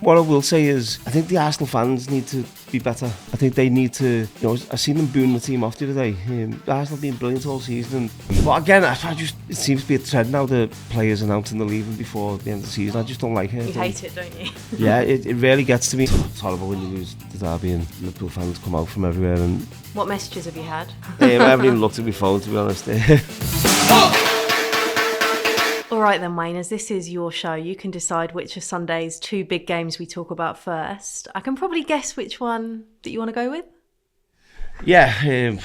What I will say is, I think the Arsenal fans need to be better. I think they need to, I've seen them booing the team off the other day. Arsenal been brilliant all season. But again, it seems to be a trend now that players announcing they're leaving before the end of the season. I just don't like it. You hate it, don't you? Yeah, it really gets to me. It's horrible when you lose the derby and Liverpool fans come out from everywhere. And what messages have you had? I haven't even looked at my phone, to be honest. All right then, Wayne, as this is your show, you can decide which of Sunday's 2 big games we talk about first. I can probably guess which one that you want to go with. Yeah,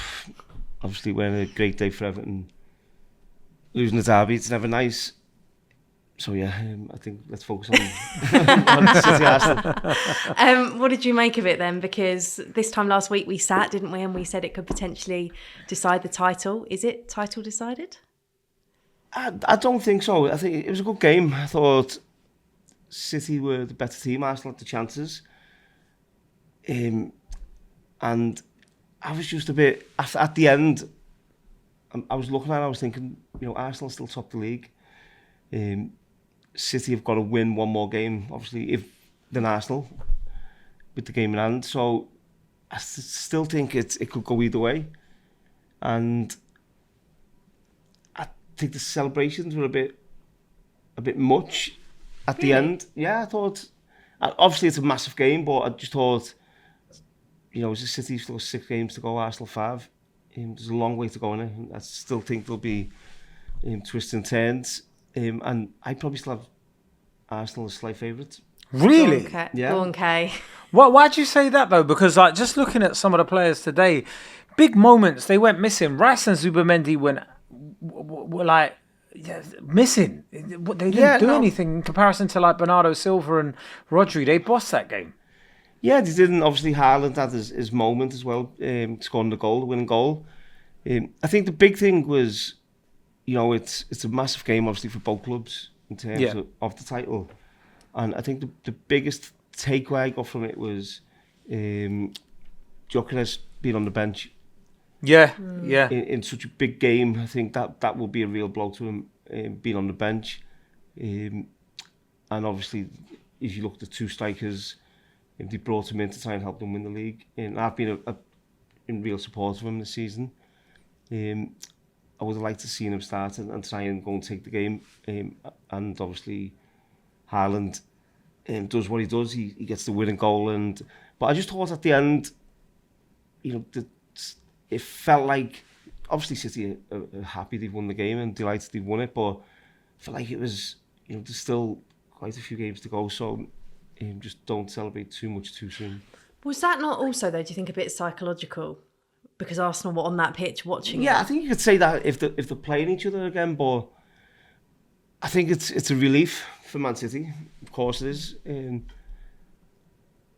obviously we're in a great day for Everton. Losing the derby, it's never nice. So yeah, I think let's focus on City Arsenal. What did you make of it then? Because this time last week we sat, didn't we? And we said it could potentially decide the title. Is it title decided? I don't think so. I think it was a good game. I thought City were the better team. Arsenal had the chances. And I was just a bit... At the end, I was looking at it, I was thinking, Arsenal still top the league. City have got to win one more game, obviously, than Arsenal, with the game in hand. So I still think it could go either way. And I think the celebrations were a bit much at the end. Yeah, I thought, obviously it's a massive game, but I just thought, as a City still 6 games to go, Arsenal 5. There's a long way to go in it. I still think there'll be twists and turns. And I probably still have Arsenal as slight favourites. Really? Yeah. Go on, Kay. Why'd you say that though? Because just looking at some of the players today, big moments they went missing. Rice and Zubimendi were missing. They didn't do anything in comparison to Bernardo Silva and Rodri. They bossed that game. Yeah, they didn't. Obviously, Haaland had his moment as well, scoring the winning goal. I think the big thing was, it's a massive game, obviously, for both clubs in terms of the title. And I think the biggest takeaway I got from it was Gyökeres being on the bench. Yeah. In such a big game, I think that will be a real blow to him, being on the bench. And obviously, if you look at the 2 strikers, they brought him in to try and help them win the league. And I've been in real support of him this season. I would have liked to see him start and try and go and take the game. And obviously, Haaland does what he does. He gets the winning goal. But I just thought at the end, it felt like, obviously City are happy they've won the game and delighted they've won it, but I felt like it was, there's still quite a few games to go, so just don't celebrate too much too soon. Was that not also, though, do you think, a bit psychological? Because Arsenal were on that pitch watching it. I think you could say that if they're playing each other again, but I think it's a relief for Man City. Of course it is.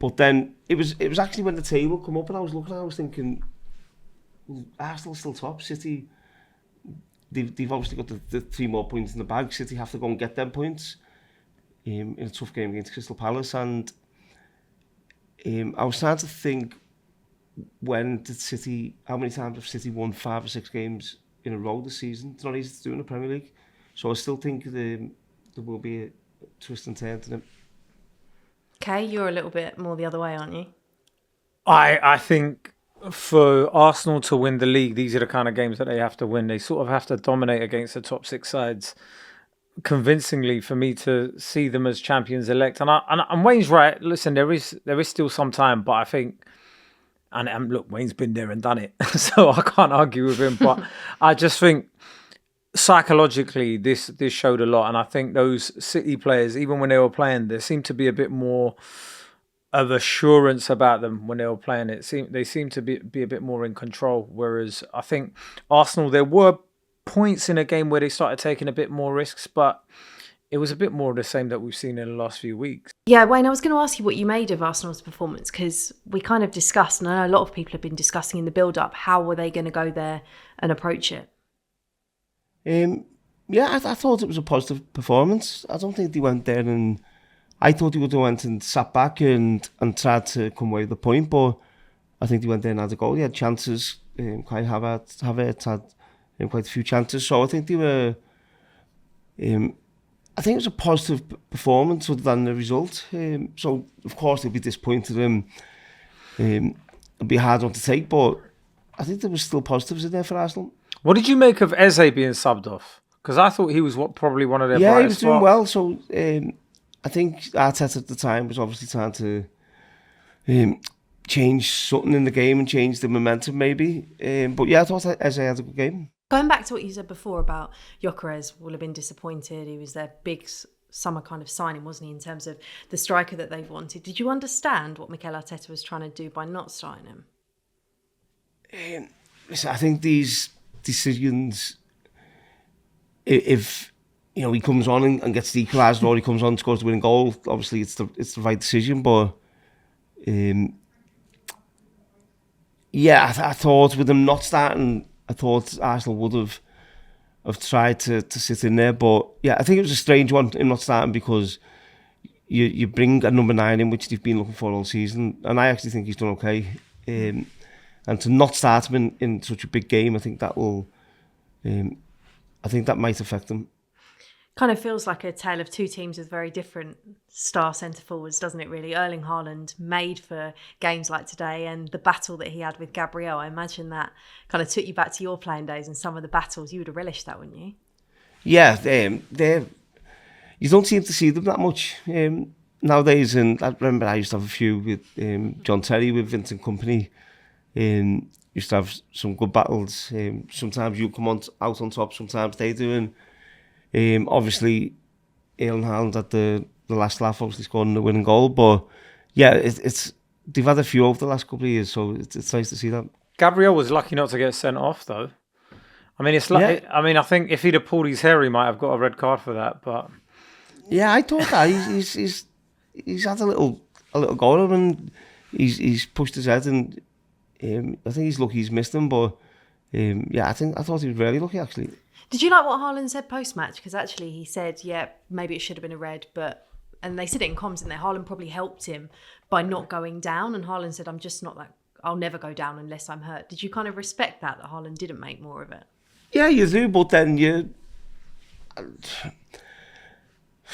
But then it was actually when the table come up and I was looking at it, I was thinking, Arsenal still top. City, they've obviously got the 3 more points in the bag. City have to go and get them points in a tough game against Crystal Palace. And I was starting to think, how many times have City won 5 or 6 games in a row this season? It's not easy to do in the Premier League. So I still think there will be a twist and turn to them. Okay, you're a little bit more the other way, aren't you? I think for Arsenal to win the league, these are the kind of games that they have to win. They sort of have to dominate against the top 6 sides convincingly for me to see them as champions elect. And Wayne's right. Listen, there is still some time, but I think, and look, Wayne's been there and done it, so I can't argue with him. But I just think psychologically, this showed a lot, and I think those City players, even when they were playing, there seemed to be a bit more of assurance about them when they were playing. They seemed to be a bit more in control. Whereas I think Arsenal, there were points in a game where they started taking a bit more risks, but it was a bit more of the same that we've seen in the last few weeks. Yeah, Wayne, I was going to ask you what you made of Arsenal's performance, because we kind of discussed, and I know a lot of people have been discussing in the build-up, how were they going to go there and approach it? I thought it was a positive performance. I don't think they went there and... I thought they would have went and sat back and tried to come away with the point, but I think they went there and had a goal. They had chances. Kai Havertz had quite a few chances, so I think they were I think it was a positive performance other than the result. So, of course, they'll be disappointed and it'll be a hard one to take, but I think there was still positives in there for Arsenal. What did you make of Eze being subbed off? Because I thought he was probably one of their Yeah, he brightest was doing spots. well. So I think Arteta at the time was obviously trying to change something in the game and change the momentum maybe. But yeah, I thought Eze had a good game. Going back to what you said before about Gyökeres will have been disappointed. He was their big summer kind of signing, wasn't he, in terms of the striker that they've wanted. Did you understand what Mikel Arteta was trying to do by not starting him? Listen, I think these decisions, if he comes on and gets the equaliser, or he comes on and scores the winning goal, obviously it's the right decision. But I thought with them not starting, I thought Arsenal would have tried to sit in there. But yeah, I think it was a strange one, him not starting, because you bring a number 9 in, which they've been looking for all season, and I actually think he's done okay. And to not start him in such a big game, I think that will, I think that might affect them. Kind of feels like a tale of two teams with very different star centre forwards, doesn't it, really? Erling Haaland made for games like today, and the battle that he had with Gabriel, I imagine that kind of took you back to your playing days and some of the battles. You would have relished that, wouldn't you? Yeah, you don't seem to see them that much nowadays. And I remember I used to have a few with John Terry, with Vincent Kompany. Used to have some good battles. Sometimes you come out on top, sometimes they do. And obviously, Erling Haaland at the last laugh, obviously scoring the winning goal. But yeah, they've had a few over the last couple of years, so it's nice to see that. Gabriel was lucky not to get sent off, though. I mean, it's like, yeah. I mean, I think if he'd have pulled his hair, he might have got a red card for that. But yeah, I thought that he's had a little goal, and he's pushed his head, and I think he's lucky he's missed him. But I thought he was really lucky, actually. Did you like what Haaland said post-match? Because actually he said, yeah, maybe it should have been a red, and they said it in comms, didn't they? Haaland probably helped him by not going down, and Haaland said, I'm just not that, I'll never go down unless I'm hurt. Did you kind of respect that Haaland didn't make more of it? Yeah, you do, but then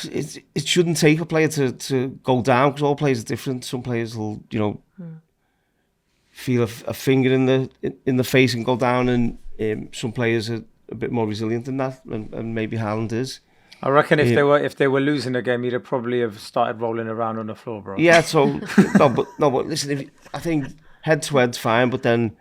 it shouldn't take a player to go down, because all players are different. Some players will, feel a finger in the face and go down, and some players are a bit more resilient than that, and maybe Haaland is. I reckon if they were losing the game, he'd have probably have started rolling around on the floor, bro. Yeah, so but listen, I think head to head's fine, but then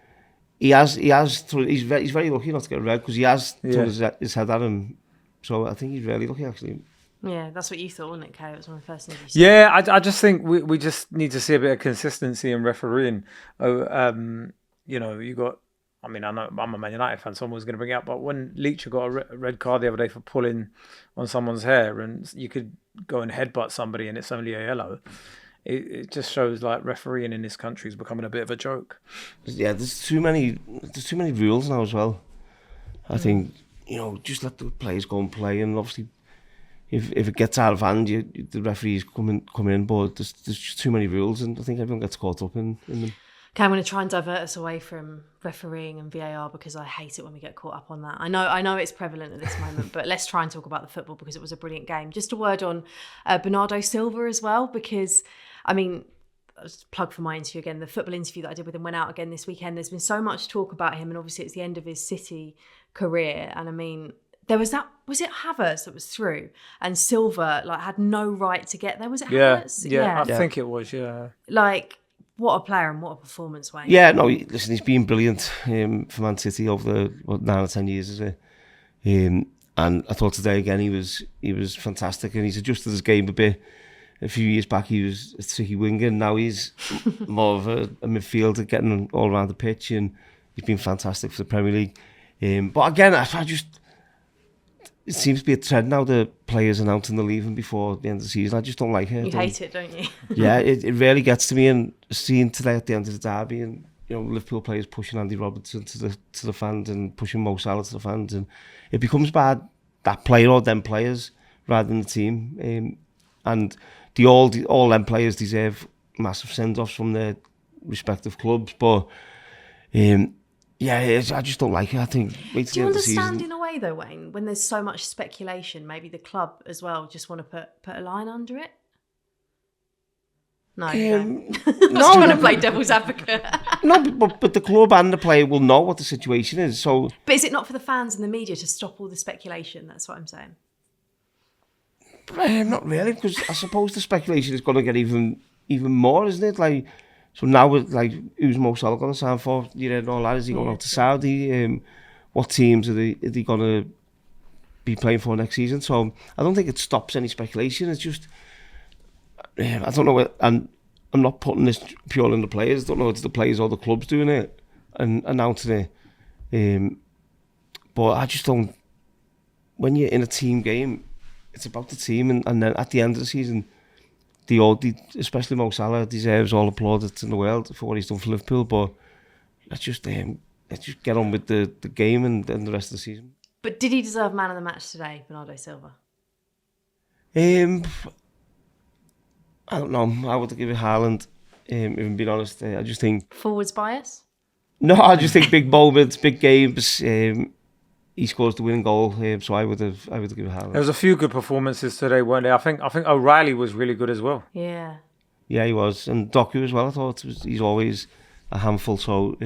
he's very lucky not to get a red, because he has thrown his head at him. So I think he's really lucky, actually. Yeah, that's what you thought, wasn't it, Kay? It was one of the first things you said. Yeah, I just think we just need to see a bit of consistency in refereeing. You got. I mean, I know I'm a Man United fan, so someone was going to bring it up, but when Leacher got a red card the other day for pulling on someone's hair, and you could go and headbutt somebody and it's only a yellow, it just shows like refereeing in this country is becoming a bit of a joke. Yeah, there's too many rules now as well. I think, just let the players go and play, and obviously if it gets out of hand, the referees come in, but there's just too many rules, and I think everyone gets caught up in them. Okay, I'm going to try and divert us away from refereeing and VAR, because I hate it when we get caught up on that. I know it's prevalent at this moment, but let's try and talk about the football, because it was a brilliant game. Just a word on Bernardo Silva as well, because, I mean, I'll just plug for my interview again. The football interview that I did with him went out again this weekend. There's been so much talk about him, and obviously it's the end of his City career. And I mean, there was it Havertz that was through, and Silva had no right to get there? Was it Havertz? Yeah, I think it was, yeah. What a player and what a performance, Wayne. Yeah, no, listen, he's been brilliant for Man City over the 9 or 10 years, is it? And I thought today again he was fantastic, and he's adjusted his game a bit. A few years back he was a tricky winger, and now he's more of a midfielder, getting all around the pitch, and he's been fantastic for the Premier League. But again, it seems to be a trend now that players announcing they're leaving before the end of the season. I just don't like it. You hate it, don't you? Yeah, it really gets to me. And seeing today at the end of the derby, and Liverpool players pushing Andy Robertson to the fans, and pushing Mo Salah to the fans, and it becomes bad that player or them players rather than the team. And all them players deserve massive send-offs from their respective clubs, but Yeah, I just don't like it. I think wait till Do you the end of the understand season. in a way though, Wayne, when there's so much speculation, maybe the club as well just want to put a line under it? No, you don't. I was No, trying no, to play devil's advocate. no, but the club and the player will know what the situation is. So, But is it not for the fans and the media to stop all the speculation? That's what I'm saying. not really, because I suppose the speculation is going to get even more, isn't it? Like, so now with like, who's Mo Salah going to sign for? You know, and all that. Is he going out to Saudi? What teams are they going to be playing for next season? So I don't think it stops any speculation. It's just, I don't know, and I'm not putting this purely on the players. I don't know if it's the players or the clubs doing it and announcing it. But I just don't. When you're in a team game, it's about the team, and then at the end of the season, especially Mo Salah, deserves all the plaudits in the world for what he's done for Liverpool. But let's just get on with the game and the rest of the season. But did he deserve man of the match today, Bernardo Silva? I don't know. I would give it Haaland. If I'm being honest, I just think Forwards bias? no. I just think big moments, big games. He scores the winning goal, so I would give it Haaland. There was a few good performances today, weren't there? I think O'Reilly was really good as well. Yeah. Yeah, he was, and Doku as well. I thought he's always a handful. So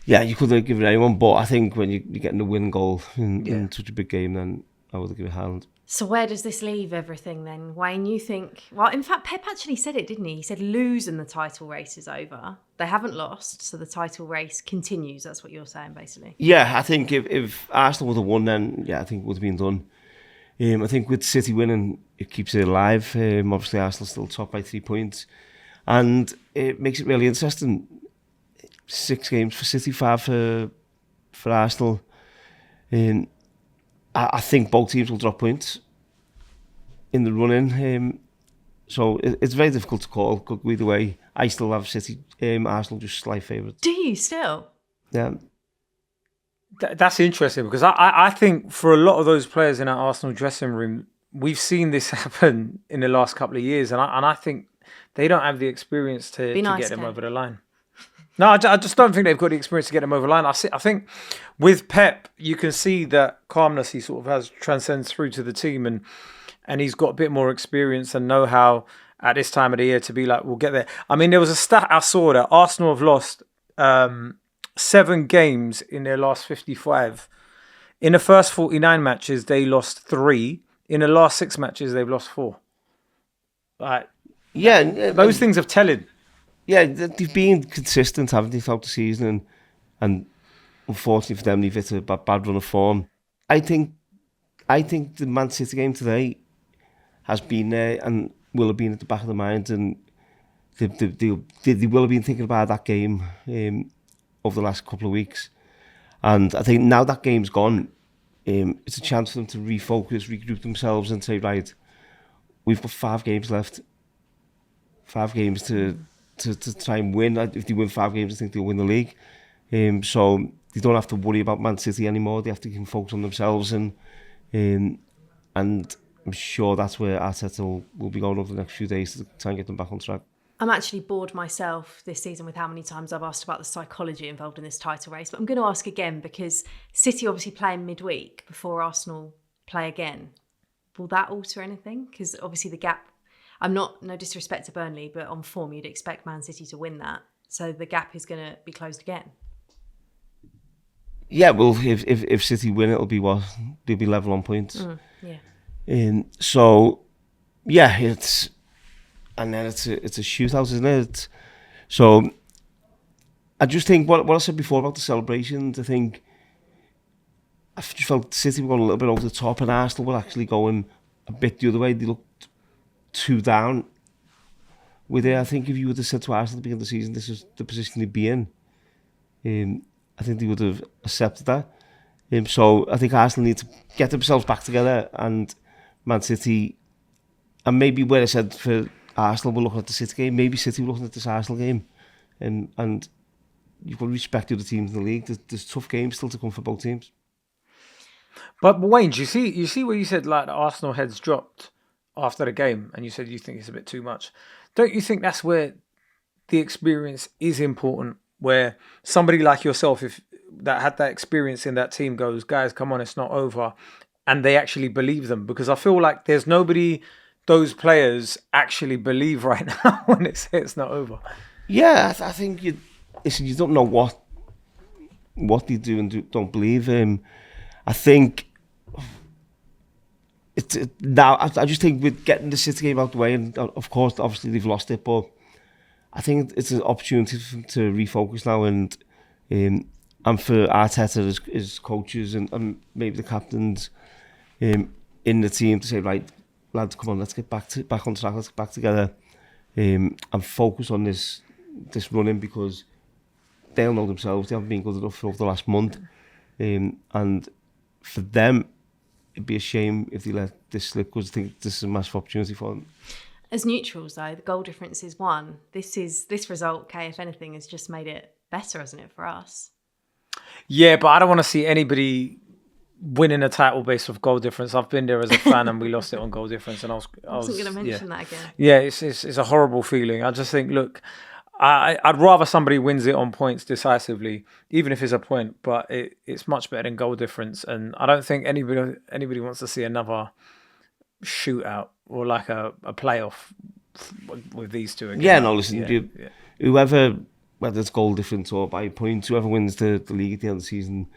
yeah, you couldn't give it anyone. But I think when you're getting the winning goal in such a big game, then I would give it Haaland. So where does this leave everything then, Wayne? You think? Well, in fact, Pep actually said it, didn't he? He said lose and the title race is over. They haven't lost, so the title race continues. That's what you're saying, basically. Yeah, I think if Arsenal would have won, then yeah, I think it would have been done. I think with City winning, it keeps it alive. Obviously, Arsenal's still top by 3 points, and it makes it really interesting. 6 games for City, 5 for Arsenal. I think both teams will drop points in the run-in. So it's very difficult to call. Could go either way. I still have City, Arsenal just slight favourites. Do you still? Yeah. That's interesting because I think for a lot of those players in our Arsenal dressing room, we've seen this happen in the last couple of years, and I think they don't have the experience to get them over the line. No, I just don't think they've got the experience to get them over the line. I think with Pep, you can see that calmness he sort of has transcends through to the team, and he's got a bit more experience and know-how at this time of the year to be like, we'll get there. I mean, there was a stat I saw that Arsenal have lost 7 games in their last 55. In the first 49 matches, they lost 3. In the last 6 matches, they've lost 4. Like, yeah, those things have telling. Yeah, they've been consistent, haven't they, throughout the season, and unfortunately for them, they've hit a bad run of form. I think the Man City game today has been there and will have been at the back of their mind, and they will have been thinking about that game over the last couple of weeks. And I think now that game's gone, it's a chance for them to refocus, regroup themselves, and say, right, we've got 5 games left. 5 games to try and win. If they win 5 games, I think they'll win the league. So they don't have to worry about Man City anymore. They have to focus on themselves, and I'm sure that's where Arteta will be going over the next few days to try and get them back on track. I'm actually bored myself this season with how many times I've asked about the psychology involved in this title race, but I'm going to ask again because City obviously playing midweek before Arsenal play again. Will that alter anything? Because obviously the gap, no disrespect to Burnley, but on form you'd expect Man City to win that. So the gap is going to be closed again. Yeah, well, if City win, it'll be what? They'll be level on points. Yeah. So, yeah, it's a shootout, isn't it? So, I just think what I said before about the celebrations, I think I just felt City were going a little bit over the top, and Arsenal were actually going a bit the other way. They looked too down with it. I think if you would have said to Arsenal at the beginning of the season, this is the position they'd be in, I think they would have accepted that. So I think Arsenal need to get themselves back together, and Man City, and maybe where I said for Arsenal we're looking at the City game, maybe City were looking at this Arsenal game, and you've got to respect the other teams in the league. There's tough games still to come for both teams. But Wayne, you see where you said like the Arsenal heads dropped after the game, and you said you think it's a bit too much. Don't you think that's where the experience is important where somebody like yourself, if that had that experience in that team, goes, guys, come on, it's not over, and they actually believe them, because I feel like there's nobody those players actually believe right now when they say it's not over. Yeah, I think you don't know what they do and don't believe. I think now. I just think with getting the City game out the way, and of course, obviously they've lost it, but I think it's an opportunity for them to refocus now, and for Arteta as coaches and maybe the captains in the team to say, right, lads, come on, let's get back on track, let's get back together, and focus on this running, because they'll know themselves they haven't been good enough over the last month, and for them it'd be a shame if they let this slip, because I think this is a massive opportunity for them. As neutrals, though, the goal difference is 1. This result, Kay, if anything, has just made it better, hasn't it, for us? Yeah, but I don't want to see anybody winning a title based off goal difference. I've been there as a fan, and we lost it on goal difference, and I wasn't going to mention that again. Yeah, it's a horrible feeling. I just think, look, I'd rather somebody wins it on points decisively, even if it's a point, but it's much better than goal difference, and I don't think anybody wants to see another shootout or like a playoff with these two again. Yeah, no, listen, whoever, whether it's goal difference or by points, whoever wins the league at the end of the season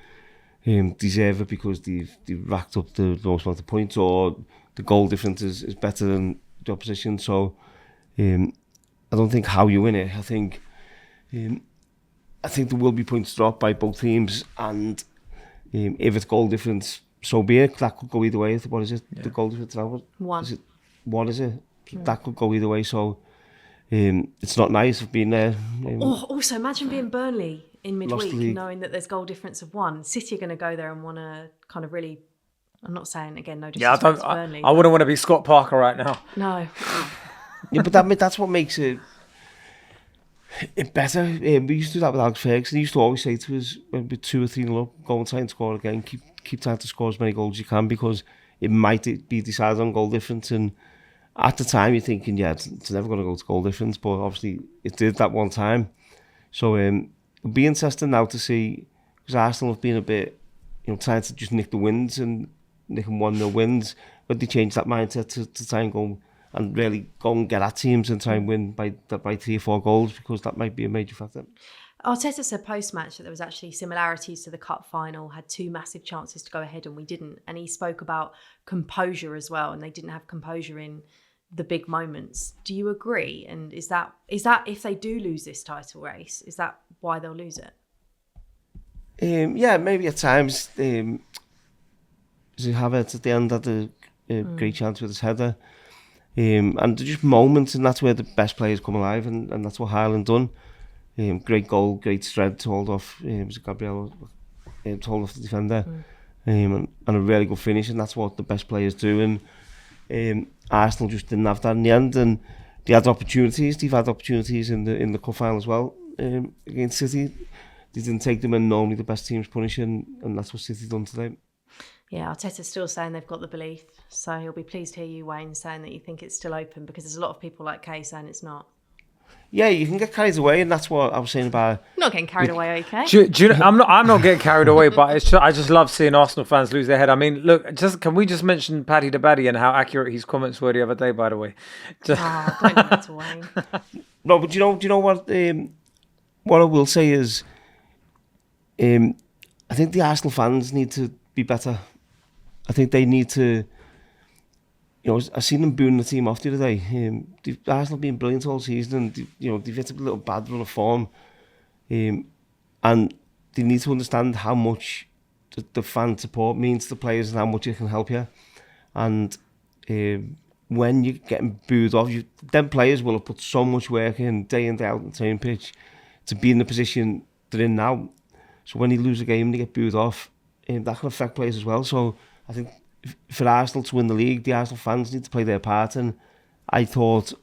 deserve it, because they've racked up the most amount of points, or the goal difference is better than the opposition. So I don't think how you win it. I think there will be points dropped by both teams, and if it's goal difference, so be it. That could go either way. What is it? Yeah. The goal difference now? 1. Is it 1? Is it? That could go either way. So it's not nice of being there. Also, imagine being Burnley in midweek, knowing that there's goal difference of 1. City are going to go there and want to kind of really. I'm not saying again, no disrespect to Burnley. I wouldn't want to be Scott Parker right now. No. Yeah, but that's what makes it better. We used to do that with Alex Ferguson. He used to always say to us, when we're 2 or 3-0 up, go and try and score again. Keep trying to score as many goals as you can, because it might be decided on goal difference. And at the time, you're thinking, yeah, it's never going to go to goal difference. But obviously, it did that one time. So it'll be interesting now to see, because Arsenal have been a bit, trying to just nick the wins and nicking 1-0 wins. But they changed that mindset to try and go and really go and get at teams and try and win by 3 or 4 goals, because that might be a major factor. Arteta said post-match that there was actually similarities to the cup final, had 2 massive chances to go ahead and we didn't. And he spoke about composure as well, and they didn't have composure in the big moments. Do you agree? And is that if they do lose this title race, is that why they'll lose it? Yeah, maybe at times. Havertz at the end had a great chance with his header. And they're just moments, and that's where the best players come alive, and that's what Haaland done. Great goal, great strength to hold off. Was it Gabriel to hold off the defender, and a really good finish, and that's what the best players do. And Arsenal just didn't have that in the end, and they had opportunities. They've had opportunities in the cup final as well against City. They didn't take them, and normally the best teams punish, and that's what City done today. Yeah, Arteta's still saying they've got the belief, so he'll be pleased to hear you, Wayne, saying that you think it's still open, because there's a lot of people like Kay saying it's not. Yeah, you can get carried away, and that's what I was saying about. Not getting carried away, okay? I'm not getting carried away, but I just love seeing Arsenal fans lose their head. I mean, look, can we just mention Paddy the Baddy and how accurate his comments were the other day? By the way, don't do that to Wayne. No, but do you know what? What I will say is, I think the Arsenal fans need to be better. I think they need to. I've seen them booing the team off the other day. Arsenal been brilliant all season, and they've hit a little bad run of form, and they need to understand how much the fan support means to the players and how much it can help you. And when you're getting booed off, them players will have put so much work in day out on the training pitch to be in the position they're in now. So when you lose a game and they get booed off, that can affect players as well. So I think for Arsenal to win the league, the Arsenal fans need to play their part. And I thought,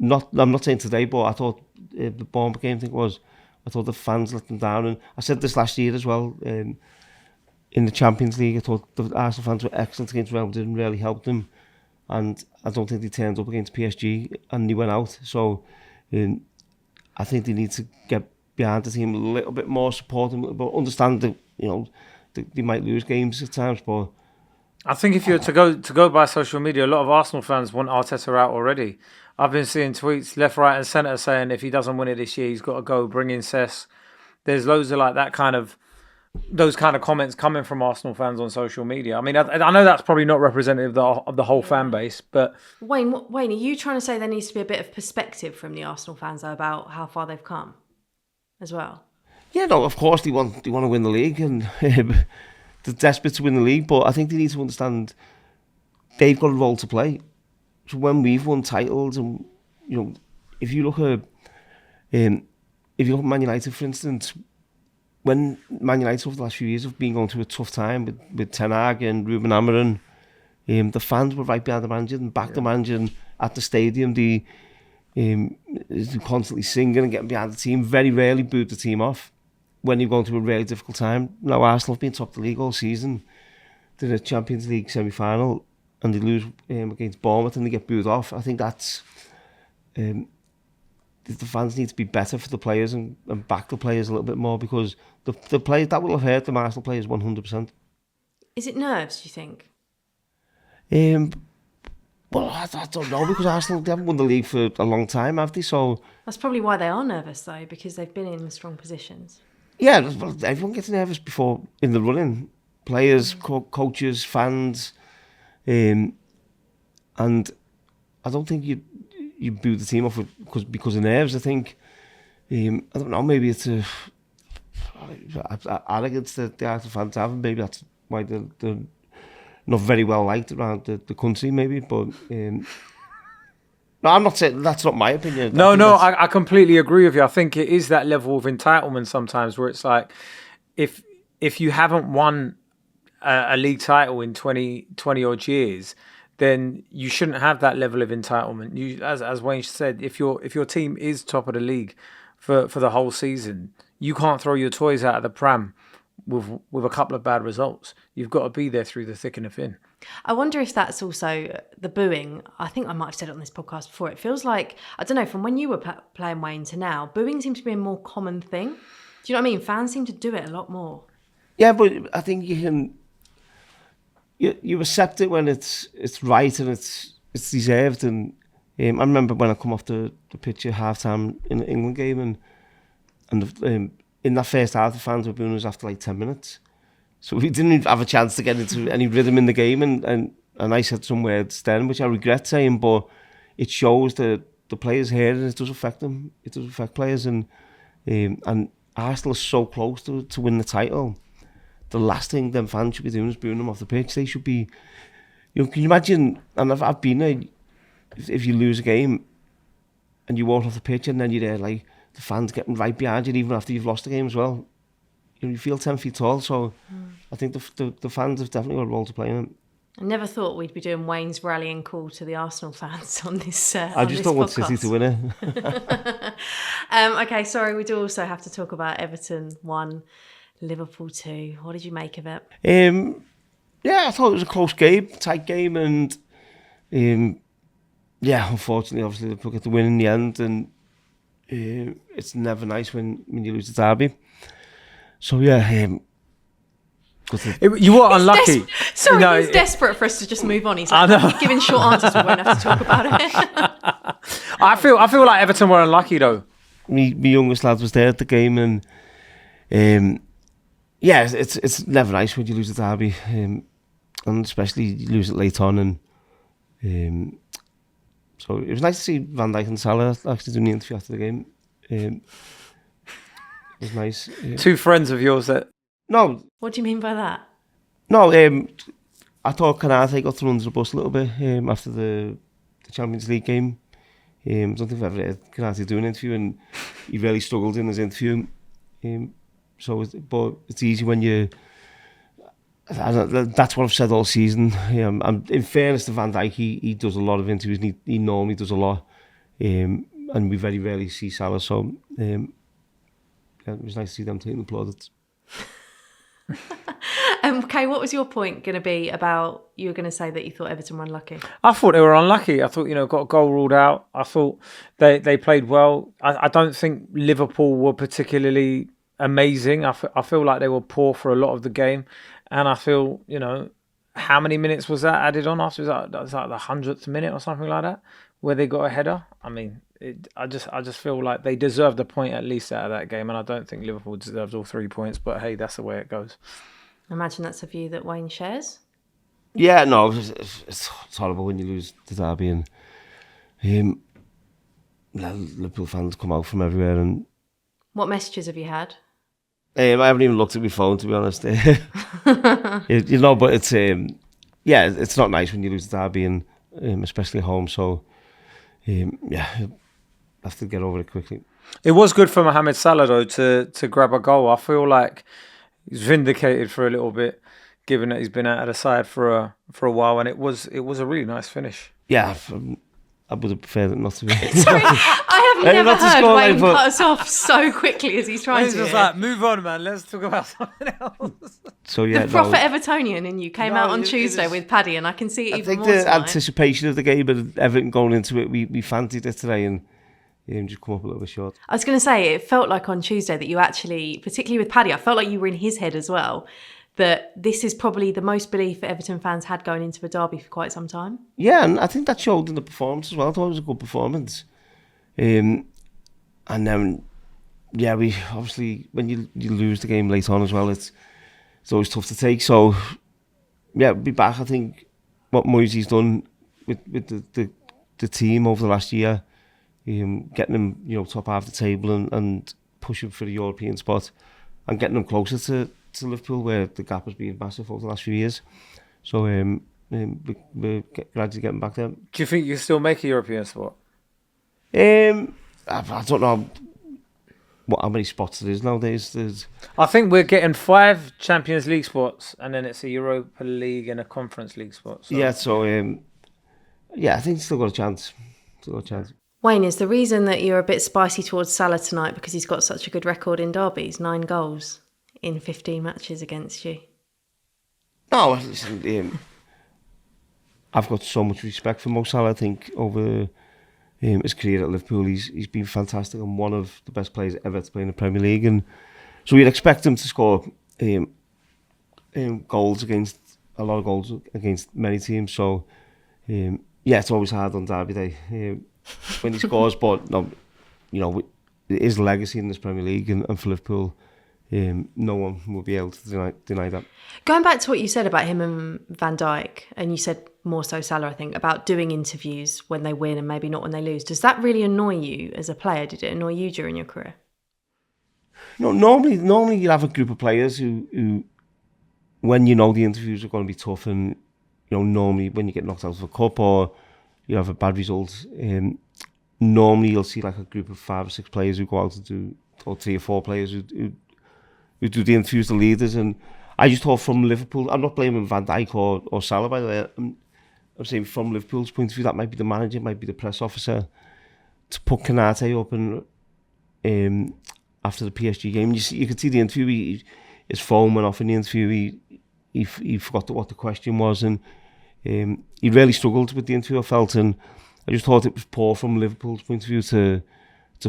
I'm not saying today, but I thought the Bournemouth game, I thought the fans let them down. And I said this last year as well, in the Champions League, I thought the Arsenal fans were excellent against Real Madrid and really helped them. And I don't think they turned up against PSG and they went out. So I think they need to get behind the team a little bit more, support them, but understand that they might lose games at times. But I think if you're to go by social media, a lot of Arsenal fans want Arteta out already. I've been seeing tweets left, right, and centre saying if he doesn't win it this year, he's got to go. Bring in Cess. There's loads of those kind of comments coming from Arsenal fans on social media. I mean, I know that's probably not representative of the whole fan base, but Wayne, are you trying to say there needs to be a bit of perspective from the Arsenal fans though, about how far they've come, as well? Yeah, no, of course they want to win the league, and they're desperate to win the league. But I think they need to understand they've got a role to play. So when we've won titles, and if you look at Man United, for instance. When Man United over the last few years have been going through a tough time with Ten Hag and Ruben Amorim, the fans were right behind the manager and backed the manager, and at the stadium they constantly singing and getting behind the team. Very rarely booed the team off when you're going through a really difficult time. Now Arsenal have been top of the league all season. They're in a Champions League semi-final and they lose against Bournemouth and they get booed off. I think that's... the fans need to be better for the players and back the players a little bit more, because the players that will have hurt the Arsenal players 100%. Is it nerves, do you think? Well, I don't know, because Arsenal, they haven't won the league for a long time, have they? So that's probably why they are nervous, though, because they've been in strong positions. Yeah, well, everyone gets nervous before in the running. Players, coaches, fans, and I don't think you boo the team off because of nerves. I think I don't know. Maybe it's a arrogance that the Arsenal fans have, and maybe that's why they're not very well liked around the country. Maybe, but no, I'm not saying that's not my opinion. I completely agree with you. I think it is that level of entitlement sometimes where it's like if you haven't won a league title in 20 odd years, then you shouldn't have that level of entitlement. You, as Wayne said, if your team is top of the league for the whole season, you can't throw your toys out of the pram with a couple of bad results. You've got to be there through the thick and the thin. I wonder if that's also the booing. I think I might have said it on this podcast before. It feels like, I don't know, from when you were playing, Wayne, to now, booing seems to be a more common thing. Do you know what I mean? Fans seem to do it a lot more. Yeah, but I think you can... You accept it when it's right and it's deserved. And I remember when I come off the pitch at half-time in the England game, and in that first half, the fans were booing us after like 10 minutes. So we didn't have a chance to get into any rhythm in the game, and I said some words then, which I regret saying, but it shows that the players here, and it does affect them. It does affect players, and Arsenal is so close to win the title. The last thing them fans should be doing is booing them off the pitch. They should be, can you imagine, and I've been there, if you lose a game and you walk off the pitch and then you're there, like, the fans getting right behind you even after you've lost the game as well. You feel 10 feet tall, so I think the fans have definitely got a role to play in it. I never thought we'd be doing Wayne's rallying call to the Arsenal fans on this I just don't want City to win it. Okay, sorry, we do also have to talk about Everton 1, Liverpool 2. What did you make of it? Yeah, I thought it was a close game, tight game, and unfortunately, obviously, Liverpool get the win in the end, and it's never nice when you lose the derby. So yeah, you were unlucky. He's desperate for us to just move on. He's like, giving short answers. We won't have to talk about it. I feel like Everton were unlucky though. My youngest lad was there at the game, and it's never nice when you lose the derby, and especially you lose it late on, and so it was nice to see Van Dijk and Salah actually doing the interview after the game. It was nice. Two friends of yours that... No. What do you mean by that? No, I thought Konate got thrown under the bus a little bit after the Champions League game. I don't think I've ever heard Konate do an interview, and he really struggled in his interview. But it's easy when you... That's what I've said all season. And in fairness to Van Dijk, he does a lot of interviews, and he normally does a lot. And we very rarely see Salah, so... it was nice to see them taking the plaudits. Kay, what was your point going to be about, you were going to say that you thought Everton were unlucky? I thought they were unlucky. I thought, got a goal ruled out. I thought they played well. I don't think Liverpool were particularly amazing. I feel like they were poor for a lot of the game. And I feel, how many minutes was that added on after? That was like the 100th minute or something like that, where they got a header. I mean, I just feel like they deserved a point at least out of that game. And I don't think Liverpool deserves all 3 points. But hey, that's the way it goes. I imagine that's a view that Wayne shares. Yeah, no, it's horrible when you lose the derby, and Liverpool fans come out from everywhere. And what messages have you had? I haven't even looked at my phone, to be honest. But it's it's not nice when you lose the derby, and especially at home. So have to get over it quickly. It was good for Mohamed Salah though to grab a goal. I feel like he's vindicated for a little bit, given that he's been out of the side for a while, and it was a really nice finish. Yeah, I would have preferred it not to be. Sorry, I have never heard Wayne but... cut us off so quickly as he's trying Wayne's to. Just like, move on, man. Let's talk about something else. So yeah, the prophet Evertonian in you came out on Tuesday with Paddy, and I can see it even more. I think the anticipation of the game and everything going into it, we fancied it today, and just come up a little bit short. I was going to say, it felt like on Tuesday that you actually, particularly with Paddy, I felt like you were in his head as well, that this is probably the most belief that Everton fans had going into a derby for quite some time. Yeah, and I think that showed in the performance as well. I thought it was a good performance. And then, we obviously, when you lose the game late on as well, it's always tough to take. So, we'll be back. I think what Moisey's done with the team over the last year, getting them, top half the table and pushing for the European spot and getting them closer to Liverpool, where the gap has been massive over the last few years. So we're gradually getting back there. Do you think you can still make a European spot? I don't know how many spots there is nowadays. I think we're getting 5 Champions League spots, and then it's a Europa League and a Conference League spot. So. Yeah, I think still got a chance. Wayne, is the reason that you're a bit spicy towards Salah tonight because he's got such a good record in derbies, 9 goals in 15 matches against you? No, listen, I've got so much respect for Mo Salah. I think over his career at Liverpool, he's been fantastic and one of the best players ever to play in the Premier League. And so we'd expect him to score goals against many teams. So it's always hard on Derby Day when he scores. But no, his legacy in this Premier League and for Liverpool, no one will be able to deny that. Going back to what you said about him and Van Dijk, and you said more so Salah, I think, about doing interviews when they win and maybe not when they lose. Does that really annoy you as a player? Did it annoy you during your career? No, normally you have a group of players who when the interviews are going to be tough, and normally when you get knocked out of a cup or you have a bad result, normally you'll see like a group of 5 or 6 players who go out and do, or 3 or 4 players who do the interviews, the leaders. And I just thought from Liverpool, I'm not blaming Van Dijk or Salah, by the way. I'm saying from Liverpool's point of view, that might be the manager, might be the press officer, to put Konate up and after the PSG game. You could see the interview, his phone went off in the interview. He forgot what the question was, and he really struggled with the interview, I felt. And I just thought it was poor from Liverpool's point of view to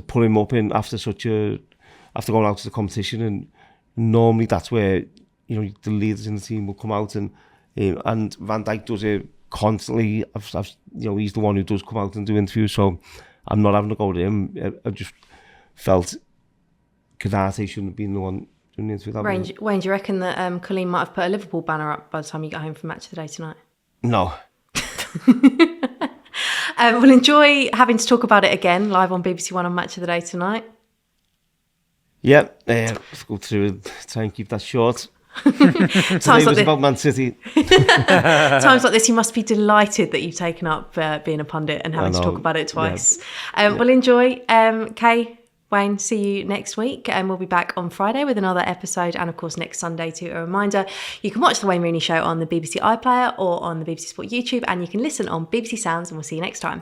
put him up in after going out to the competition. And normally that's where the leaders in the team will come out, and Van Dijk does it constantly. He's the one who does come out and do interviews, so I'm not having to go to him. I just felt Konate shouldn't have been the one doing the interview. Wayne, do you reckon that Colleen might have put a Liverpool banner up by the time you get home from Match of the Day tonight? No. We'll enjoy having to talk about it again live on BBC One on Match of the Day tonight. Yeah, let's go through and try and keep that short. Times like this, about Man City. Times like this, you must be delighted that you've taken up being a pundit and having to talk about it twice. Yeah. We'll enjoy. Kay, Wayne, see you next week, and we'll be back on Friday with another episode, and of course next Sunday too. A reminder, you can watch the Wayne Rooney Show on the BBC iPlayer or on the BBC Sport YouTube, and you can listen on BBC Sounds, and we'll see you next time.